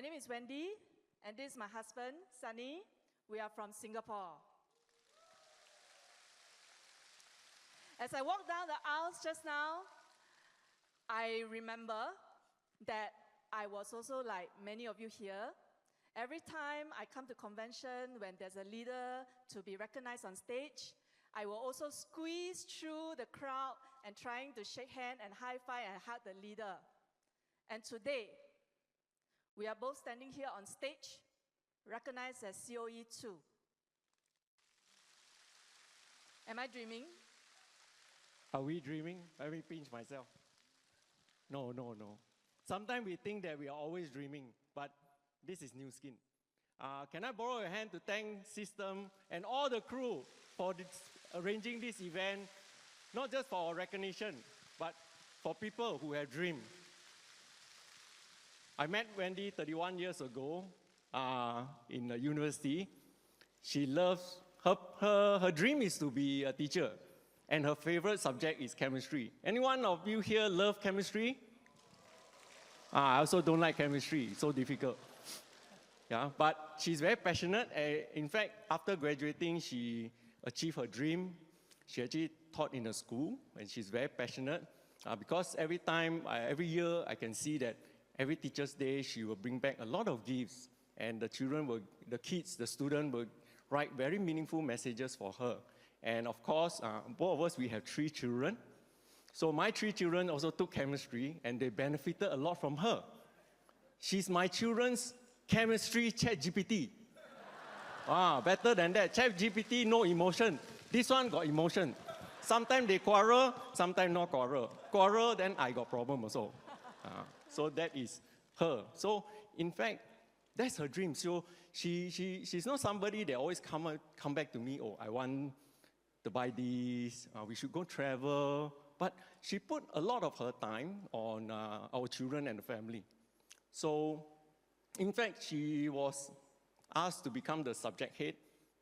name is Wendy, and this is my husband, Sunny. We are from Singapore. As I walked down the aisles just now, I remember that I was also like many of you here. Every time I come to convention, when there's a leader to be recognized on stage, I will also squeeze through the crowd and trying to shake hand and high five and hug the leader. And today, we are both standing here on stage, recognized as COE 2. Am I dreaming? Are we dreaming? Let me pinch myself. No. Sometimes we think that we are always dreaming, but this is new skin. Can I borrow your hand to thank System and all the crew for arranging this event, not just for our recognition, but for people who have dreamed. I met Wendy 31 years ago in the university. She loves, her dream is to be a teacher, and her favorite subject is chemistry. Anyone of you here love chemistry? I also don't like chemistry, it's so difficult. Yeah, but she's very passionate. In fact, after graduating, she achieved her dream. She actually taught in a school, and she's very passionate because every year, I can see that every Teacher's Day, she will bring back a lot of gifts, and the students will write very meaningful messages for her. And of course, both of us, we have 3 children. So my 3 children also took chemistry, and they benefited a lot from her. She's my children's chemistry ChatGPT. Better than that. ChatGPT, no emotion. This one got emotion. Sometimes they quarrel, sometimes not quarrel. Quarrel, then I got problem also. So that is her. So in fact, that's her dream. So she's not somebody that always come back to me, oh, I want to buy this, we should go travel. But she put a lot of her time on our children and the family. So in fact, she was asked to become the subject head.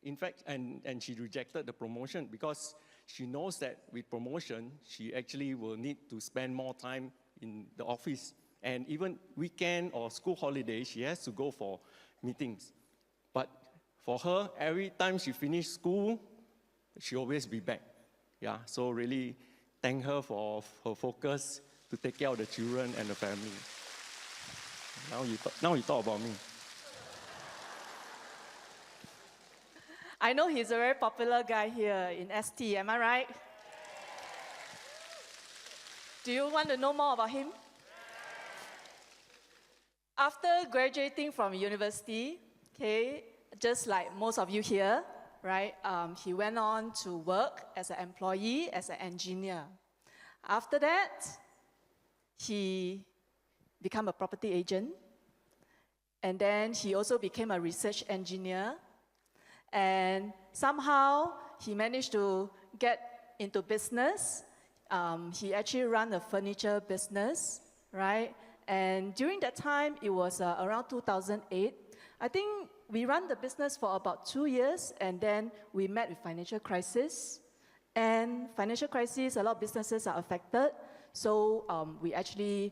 In fact, and she rejected the promotion because she knows that with promotion, she actually will need to spend more time in the office. And even weekend or school holiday, she has to go for meetings. But for her, every time she finished school, she always be back. Yeah, so really thank her for her focus to take care of the children and the family. Now you talk about me. I know he's a very popular guy here in ST, am I right? Do you want to know more about him? After graduating from university, okay, just like most of you here, right, he went on to work as an employee, as an engineer. After that, he became a property agent, and then he also became a research engineer, and somehow he managed to get into business. He actually ran a furniture business, right? And during that time, it was around 2008. I think we ran the business for about 2 years, and then we met with financial crisis. And financial crisis, a lot of businesses are affected. So we actually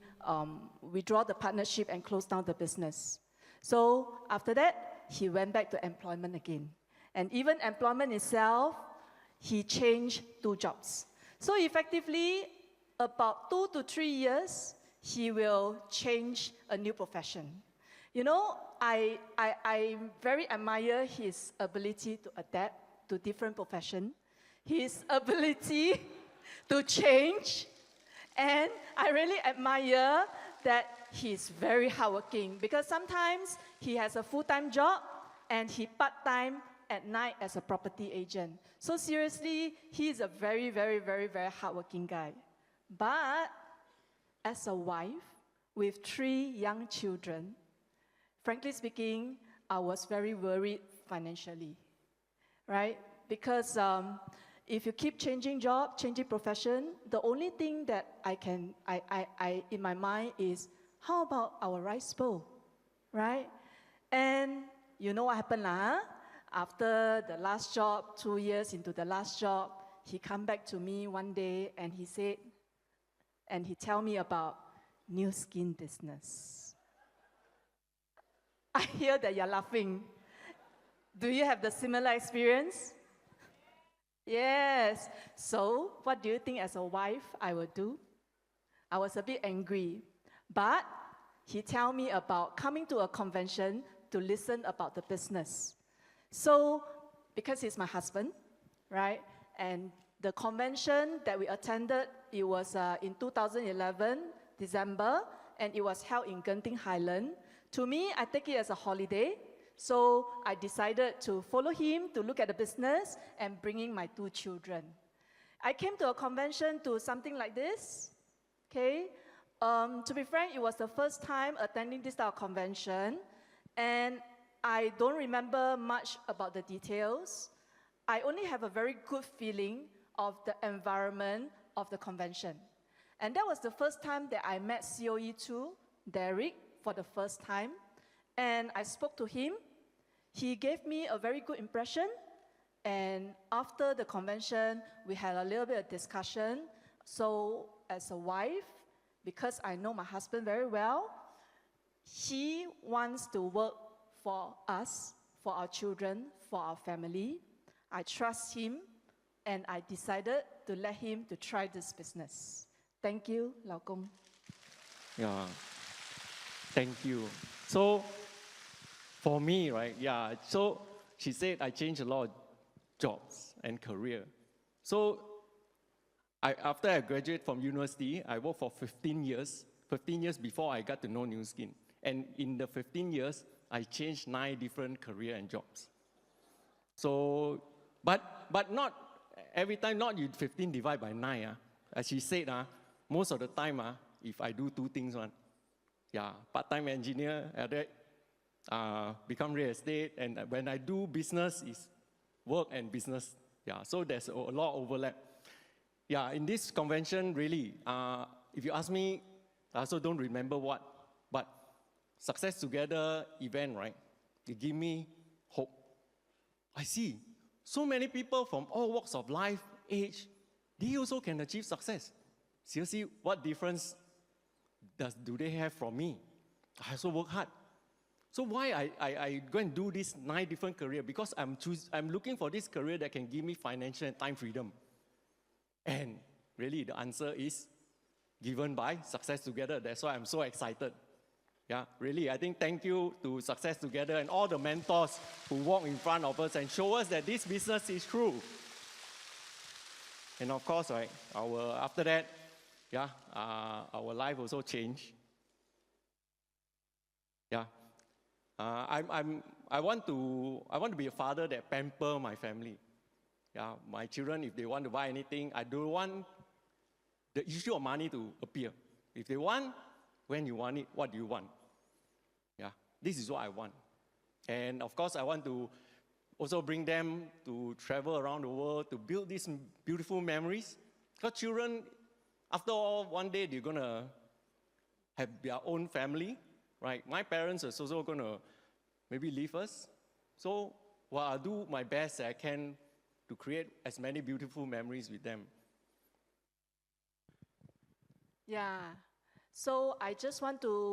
withdraw the partnership and closed down the business. So after that, he went back to employment again. And even employment itself, he changed 2 jobs. So effectively, about 2 to 3 years, he will change a new profession. You know, I very admire his ability to adapt to different professions, his ability to change, and I really admire that he's very hardworking because sometimes he has a full-time job and he part-time at night as a property agent. So seriously, he's a very, very, very, very hardworking guy. But as a wife with 3 young children, frankly speaking, I was very worried financially, right? Because if you keep changing job, changing profession, the only thing that I in my mind is, how about our rice bowl, right? And you know what happened lah? After the last job, 2 years into the last job, he come back to me one day and he said, and he tell me about new skin business. I hear that you're laughing. Do you have the similar experience? Yes. So, what do you think as a wife I would do? I was a bit angry, but he tell me about coming to a convention to listen about the business. So, because he's my husband, right? And the convention that we attended, it was in 2011, December, and it was held in Genting Highland. To me, I take it as a holiday. So I decided to follow him to look at the business and bringing my 2 children. I came to a convention to something like this, okay? To be frank, it was the first time attending this type of convention, and I don't remember much about the details. I only have a very good feeling of the environment of the convention. And that was the first time that I met COE2, Derek, for the first time. And I spoke to him. He gave me a very good impression. And after the convention, we had a little bit of discussion. So as a wife, because I know my husband very well, he wants to work for us, for our children, for our family. I trust him, and I decided to let him to try this business. Thank you, 老公. Yeah, thank you. So, for me, right, yeah, so she said I changed a lot of jobs and career. So, after I graduated from university, I worked for 15 years before I got to know New Skin. And in the 15 years, I changed 9 different career and jobs. So, but not every time, not you 15 divide by 9. As she said, most of the time, if I do 2 things, part-time engineer, become real estate, and when I do business, is work and business. Yeah, so there's a lot of overlap. Yeah, in this convention, really, if you ask me, I also don't remember what, but Success Together event, right? They give me hope. I see so many people from all walks of life, age, they also can achieve success. Seriously, what difference do they have from me? I also work hard. So why I go and do this 9 different careers? Because I'm looking for this career that can give me financial and time freedom. And really, the answer is given by Success Together. That's why I'm so excited. Yeah, really, I think thank you to Success Together and all the mentors who walk in front of us and show us that this business is true. And of course, right, after that, our life also changed. Yeah, I want to be a father that pamper my family. Yeah, my children, if they want to buy anything, I don't want the issue of money to appear. If they want, when you want it, what do you want? Yeah, this is what I want. And of course, I want to also bring them to travel around the world to build these beautiful memories. Because children, after all, one day they're going to have their own family, right? My parents are also going to maybe leave us. So, I'll do my best I can to create as many beautiful memories with them. Yeah. So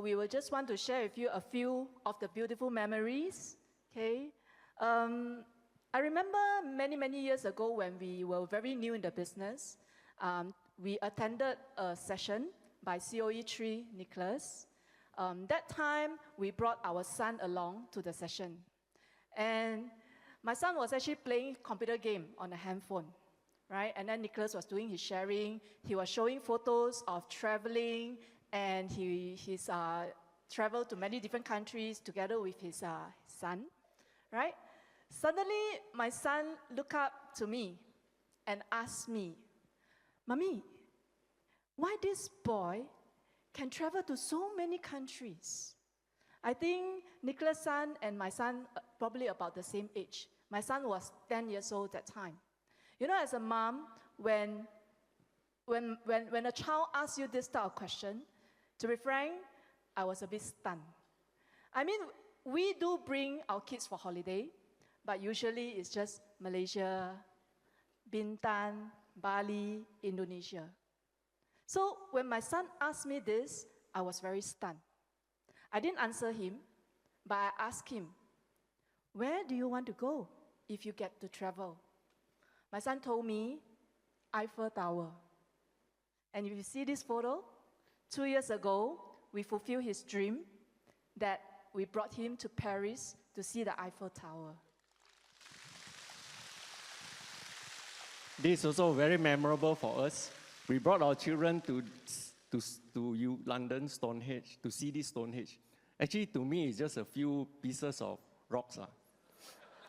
we will just want to share with you a few of the beautiful memories, okay? I remember many years ago when we were very new in the business, we attended a session by COE3 Nicholas. That time, we brought our son along to the session. And my son was actually playing computer game on a handphone, right? And then Nicholas was doing his sharing. He was showing photos of traveling, and he's traveled to many different countries together with his son, right? Suddenly, my son looked up to me and asked me, "Mommy, why this boy can travel to so many countries?" I think Nicholas' son and my son probably about the same age. My son was 10 years old at that time. You know, as a mom, when a child asks you this type of question, to be frank, I was a bit stunned. I mean, we do bring our kids for holiday, but usually it's just Malaysia, Bintan, Bali, Indonesia. So when my son asked me this, I was very stunned. I didn't answer him, But I asked him, where do you want to go if you get to travel? My son told me, Eiffel Tower. And if you see this photo, 2 years ago, we fulfilled his dream that we brought him to Paris to see the Eiffel Tower. This is also very memorable for us. We brought our children to London, Stonehenge, to see this Stonehenge. Actually, to me, it's just a few pieces of rocks.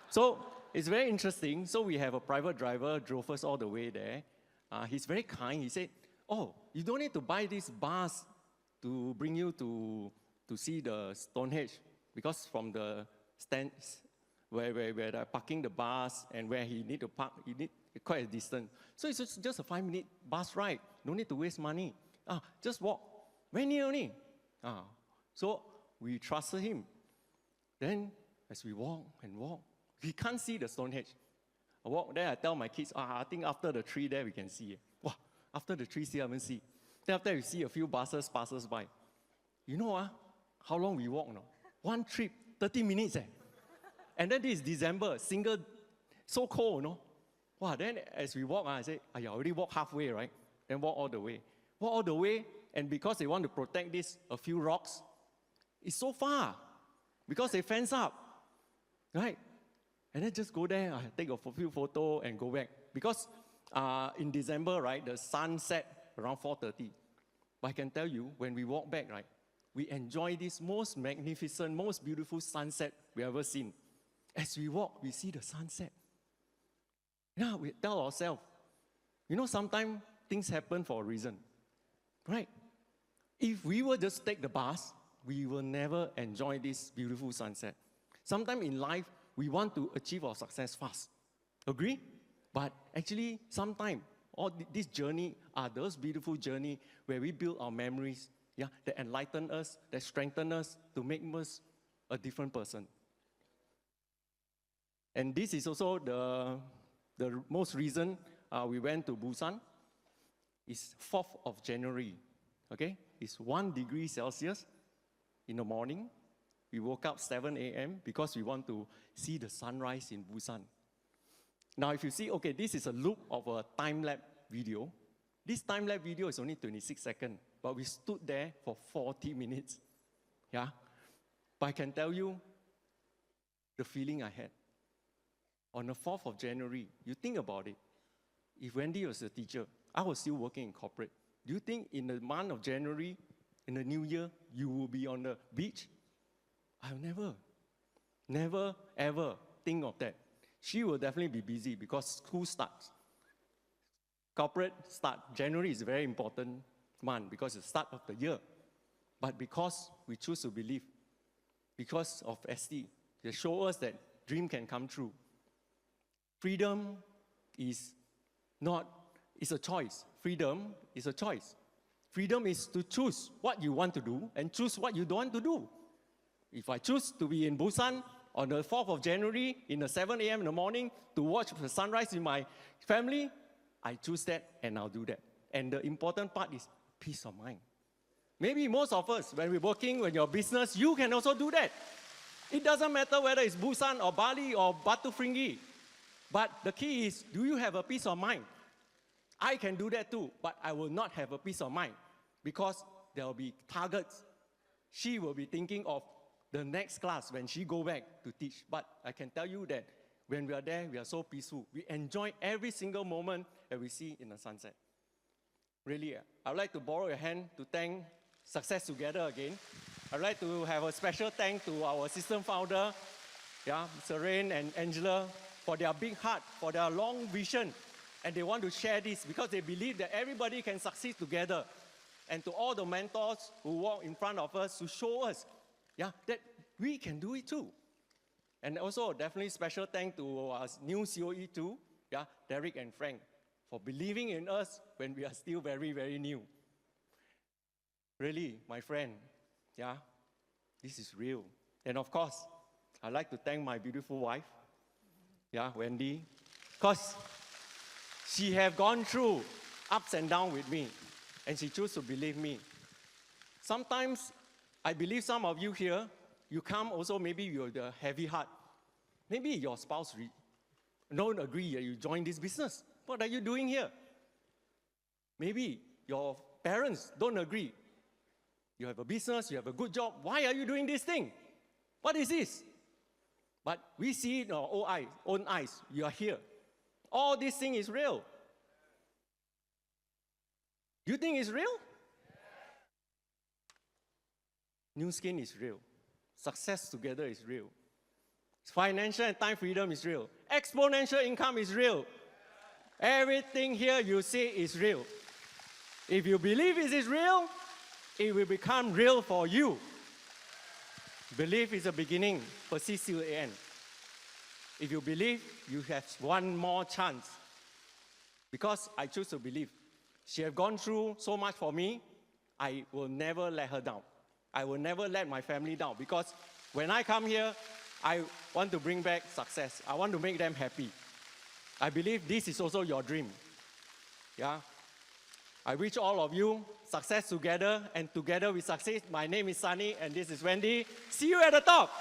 So it's very interesting. So we have a private driver, drove us all the way there. He's very kind. He said, oh, you don't need to buy this bus to bring you to see the Stonehenge, because from the stands where they're parking the bus and where he need to park, you need quite a distance. So it's just a 5-minute bus ride. No need to waste money. Just walk. Very near only. So we trusted him. Then as we walk and walk, we can't see the Stonehenge. I walk there, I tell my kids, I think after the tree there we can see it. Wow, after the tree still haven't see. Then after we see a few buses passes by. You know how long we walk now? One trip, 30 minutes. And then this is December, so cold, Wow, then as we walk, I say, I already walked halfway, right? Then walk all the way. Walk all the way, and because they want to protect a few rocks, it's so far. Because they fence up, right? And then just go there, take a few photos and go back. Because in December, right, the sun set around 4:30. But I can tell you, when we walk back, right, we enjoy this most magnificent, most beautiful sunset we ever seen. As we walk, we see the sunset. Now we tell ourselves, sometimes things happen for a reason, right? If we were just take the bus, we will never enjoy this beautiful sunset. Sometimes in life, we want to achieve our success fast. Agree? But actually, sometimes all this journey are those beautiful journey where we build our memories, that enlighten us, that strengthen us to make us a different person. And this is also the most reason we went to Busan. It's 4th of January, okay? It's 1 degree Celsius in the morning. We woke up 7 a.m. because we want to see the sunrise in Busan. Now, if you see, okay, this is a loop of a time-lapse video. This time-lapse video is only 26 seconds, but we stood there for 40 minutes, But I can tell you the feeling I had. On the 4th of January, you think about it. If Wendy was a teacher, I was still working in corporate. Do you think in the month of January, in the new year, you will be on the beach? I'll never, ever think of that. She will definitely be busy because school starts. Corporate start. January is a very important month because it's the start of the year. But because we choose to believe, because of ST, they show us that dream can come true. Freedom is a choice. Freedom is a choice. Freedom is to choose what you want to do and choose what you don't want to do. If I choose to be in Busan on the 4th of January in the 7 a.m. in the morning to watch the sunrise with my family, I choose that and I'll do that. And the important part is peace of mind. Maybe most of us, when we're working, when you're business, you can also do that. It doesn't matter whether it's Busan or Bali or Batu Ferringhi. But the key is, do you have a peace of mind? I can do that too, but I will not have a peace of mind because there will be targets. She will be thinking of the next class when she go back to teach. But I can tell you that when we are there, we are so peaceful. We enjoy every single moment that we see in the sunset. Really, I would like to borrow your hand to thank Success Together again. I'd like to have a special thank to our system founder, Mr. Rain and Angela, for their big heart, for their long vision. And they want to share this because they believe that everybody can succeed together. And to all the mentors who walk in front of us to show us that we can do it too. And also definitely special thank to our new COE too, Derek and Frank, for believing in us when we are still very, very new. Really, my friend, this is real. And of course, I'd like to thank my beautiful wife, Wendy, because she have gone through ups and downs with me, and she chose to believe me. Sometimes, I believe some of you here, you come also, maybe you're the heavy heart. Maybe your spouse don't agree that you join this business. What are you doing here? Maybe your parents don't agree. You have a business, you have a good job. Why are you doing this thing? What is this? But we see in our own eyes, you are here. All this thing is real. You think it's real? New Skin is real. Success together is real. Financial and time freedom is real. Exponential income is real. Everything here you see is real. If you believe it is real, it will become real for you. Belief is the beginning, persist till the end. If you believe, you have one more chance. Because I choose to believe. She has gone through so much for me, I will never let her down. I will never let my family down. Because when I come here, I want to bring back success. I want to make them happy. I believe this is also your dream. Yeah? I wish all of you success together, and together we succeed. My name is Sunny, and this is Wendy. See you at the top.